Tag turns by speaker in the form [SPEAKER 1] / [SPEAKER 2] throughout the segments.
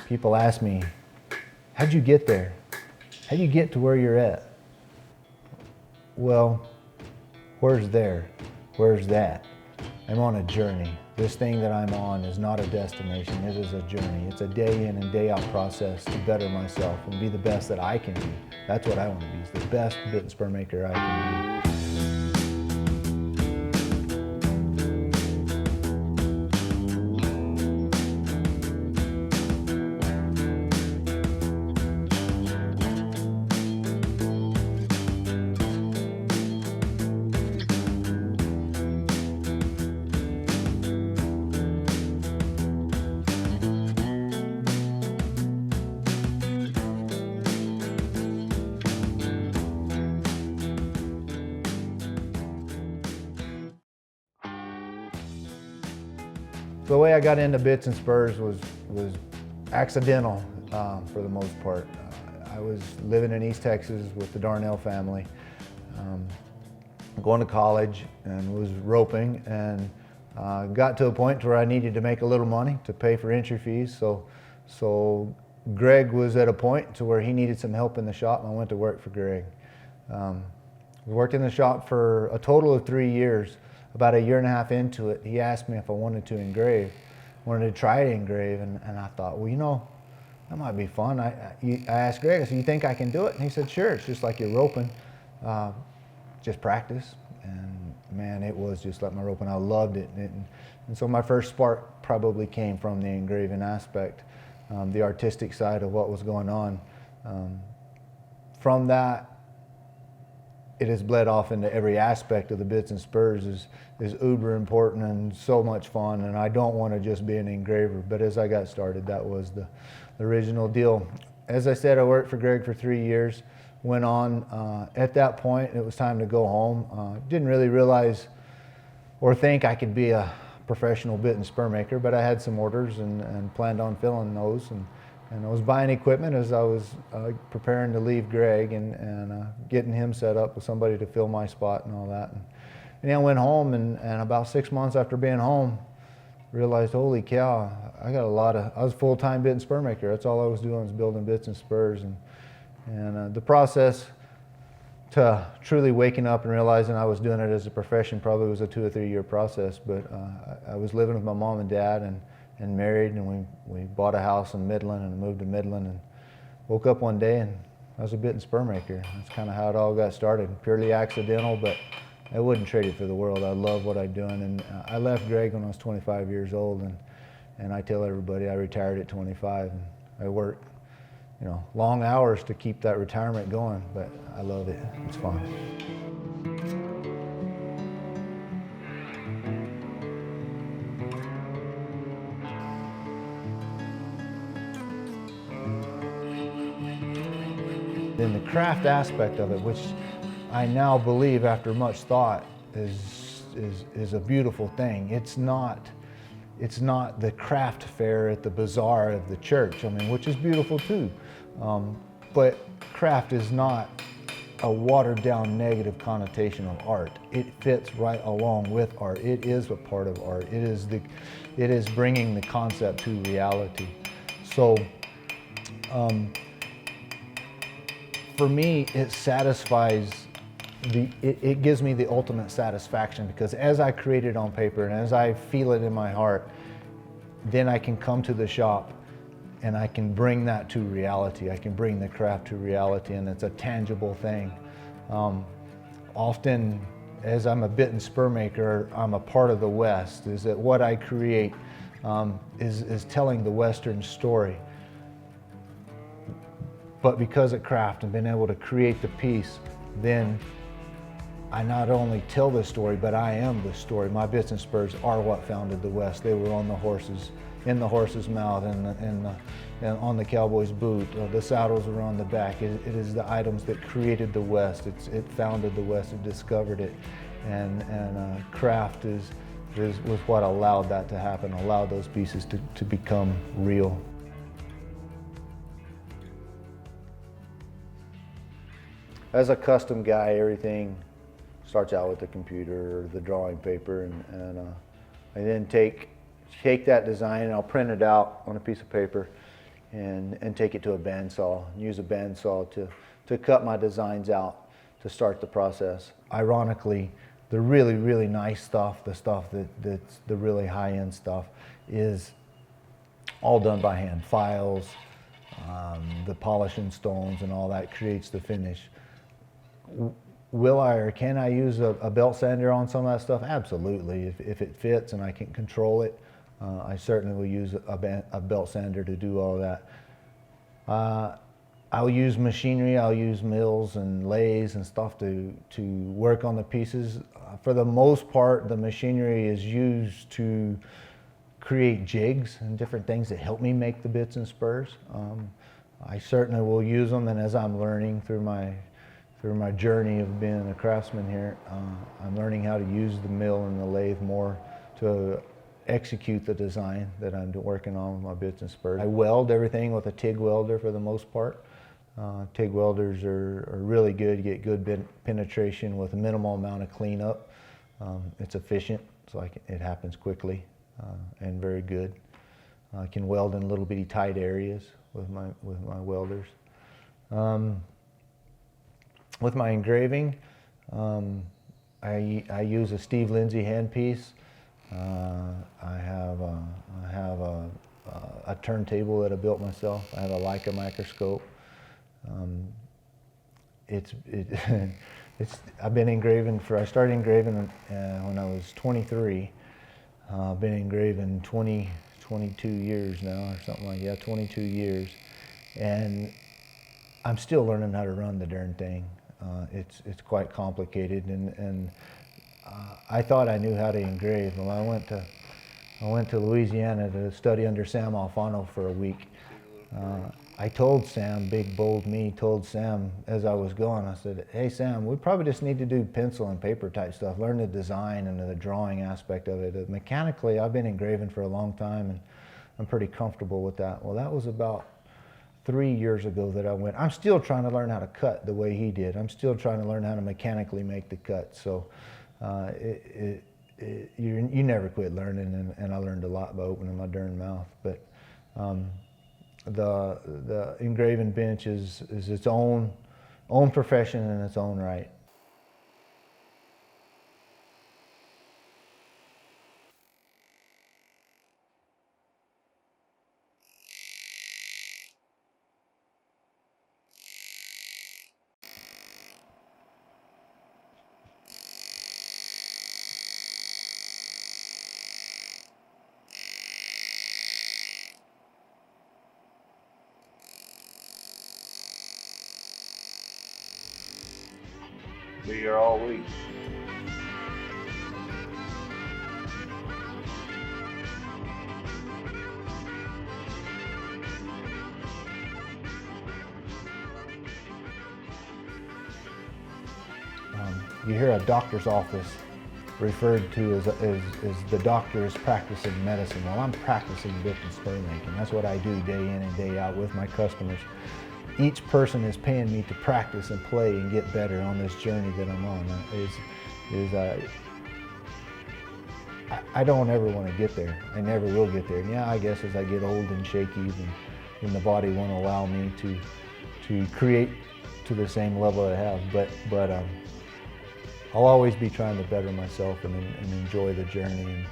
[SPEAKER 1] People ask me, how'd you get there? How'd you get to where you're at? Well, where's there? Where's that? I'm on a journey. This thing that I'm on is not a destination, it is a journey. It's a day in and day out process to better myself and be the best that I can be. That's what I want to be, is the best bit and spur maker I can be. The way I got into bits and spurs was accidental for the most part. I was living in East Texas with the Darnell family, going to college and was roping, and got to a point where I needed to make a little money to pay for entry fees. So Greg was at a point to where he needed some help in the shop, and I went to work for Greg. Worked in the shop for a total of 3 years. About a year and a half into it, he asked me if I wanted to engrave, wanted to try to engrave, and I thought, well, you know, that might be fun. I asked Greg, I said, you think I can do it? And he said, sure, it's just like you're roping, just practice. And man, it was just like my roping. I loved it. And so my first spark probably came from the engraving aspect, the artistic side of what was going on. From that, it has bled off into every aspect of the bits and spurs is uber important and so much fun, and I don't want to just be an engraver, but as I got started, that was the original deal. As I said, I worked for Greg for 3 years, went on. At that point, it was time to go home. Didn't really realize or think I could be a professional bit and spur maker, but I had some orders and planned on filling those. And I was buying equipment as I was preparing to leave Greg and getting him set up with somebody to fill my spot and all that. And then I went home, and about 6 months after being home, realized, holy cow, I was a full-time bit and spur maker. That's all I was doing was building bits and spurs. And the process to truly waking up and realizing I was doing it as a profession probably was a 2 or 3 year process. But I was living with my mom and dad and married, and we bought a house in Midland and moved to Midland, and woke up one day and I was a bit and spur maker. That's kind of how it all got started, purely accidental, but I wouldn't trade it for the world. I love what I'm doing, and I left Greg when I was 25 years old, and I tell everybody I retired at 25, and I worked, you know, long hours to keep that retirement going, but I love it. It's fun. In the craft aspect of it, which I now believe after much thought is a beautiful thing. It's not the craft fair at the bazaar of the church, I mean, which is beautiful too. But craft is not a watered down negative connotation of art. It fits right along with art. It is a part of art. It is bringing the concept to reality. So for me, it satisfies, it gives me the ultimate satisfaction, because as I create it on paper and as I feel it in my heart, then I can come to the shop and I can bring that to reality. I can bring the craft to reality, and it's a tangible thing. Often, as I'm a bit and spur maker, I'm a part of the West, is that what I create is telling the Western story. But because of craft and being able to create the piece, then I not only tell the story, but I am the story. My bits and spurs are what founded the West. They were on the horses, in the horse's mouth, and on the cowboy's boot. The saddles were on the back. It is the items that created the West. It founded the West. It discovered it, and craft was what allowed that to happen. Allowed those pieces to become real. As a custom guy, everything starts out with the computer or the drawing paper, and I then take that design and I'll print it out on a piece of paper, and take it to a bandsaw and use a bandsaw to cut my designs out to start the process. Ironically, the really, really nice stuff, the stuff that's the really high-end stuff, is all done by hand. Files, the polishing stones and all that creates the finish. Will I or can I use a belt sander on some of that stuff? Absolutely. If it fits and I can control it, I certainly will use a belt sander to do all that. I'll use machinery, I'll use mills and lathes and stuff to work on the pieces. For the most part, the machinery is used to create jigs and different things that help me make the bits and spurs. I certainly will use them, and as I'm learning through my journey of being a craftsman here, I'm learning how to use the mill and the lathe more to execute the design that I'm working on with my bits and spurs. I weld everything with a TIG welder for the most part. TIG welders are really good. You get good penetration with a minimal amount of cleanup. It's efficient, so it happens quickly and very good. I can weld in little bitty tight areas with my welders. With my engraving, I use a Steve Lindsay handpiece. I have a turntable that I built myself. I have a Leica microscope. I've been engraving I started engraving when I was 23. I've been engraving 22 years now, or something like that, 22 years. And I'm still learning how to run the darn thing. It's quite complicated, and I thought I knew how to engrave. Well, I went to Louisiana to study under Sam Alfano for a week. I told Sam, big bold me, told Sam as I was going, I said, hey Sam, we probably just need to do pencil and paper type stuff, learn the design and the drawing aspect of it. Mechanically, I've been engraving for a long time and I'm pretty comfortable with that. Well, that was about 3 years ago that I went. I'm still trying to learn how to cut the way he did. I'm still trying to learn how to mechanically make the cut. So you never quit learning, and I learned a lot by opening my darn mouth. But the engraving bench is its own profession in its own right. Be here all week. You hear a doctor's office referred to as the doctor is practicing medicine. Well, I'm practicing bit and spur making. That's what I do day in and day out with my customers. Each person is paying me to practice and play and get better on this journey that I'm on. I don't ever want to get there. I never will get there. And yeah, I guess as I get old and shaky, then the body won't allow me to create to the same level I have. But I'll always be trying to better myself and enjoy the journey.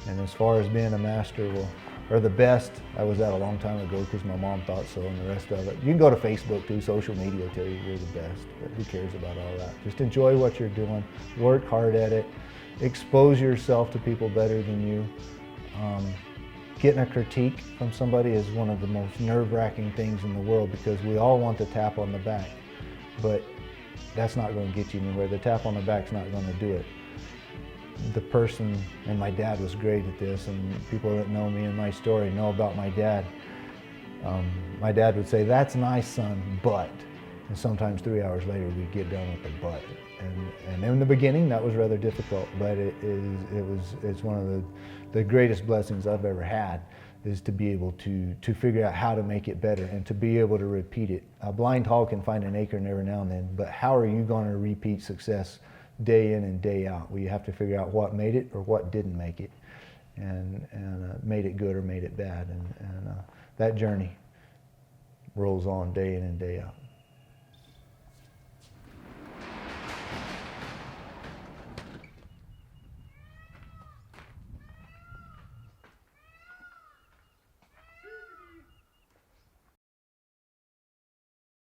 [SPEAKER 1] And as far as being a master, or the best, I was at a long time ago because my mom thought so, and the rest of it. You can go to Facebook too, social media will tell you you're the best, but who cares about all that? Just enjoy what you're doing, work hard at it, expose yourself to people better than you. Getting a critique from somebody is one of the most nerve-wracking things in the world because we all want the tap on the back, but that's not going to get you anywhere. The tap on the back's not going to do it. The person, and my dad was great at this, and people that know me and my story know about my dad. My dad would say, "That's nice, son, but," and sometimes 3 hours later we'd get done with the but. And in the beginning that was rather difficult, but it's one of the greatest blessings I've ever had, is to be able to figure out how to make it better and to be able to repeat it. A blind hog can find an acorn every now and then, but how are you going to repeat success day in and day out? Well, you have to figure out what made it or what didn't make it, and made it good or made it bad. And that journey rolls on day in and day out.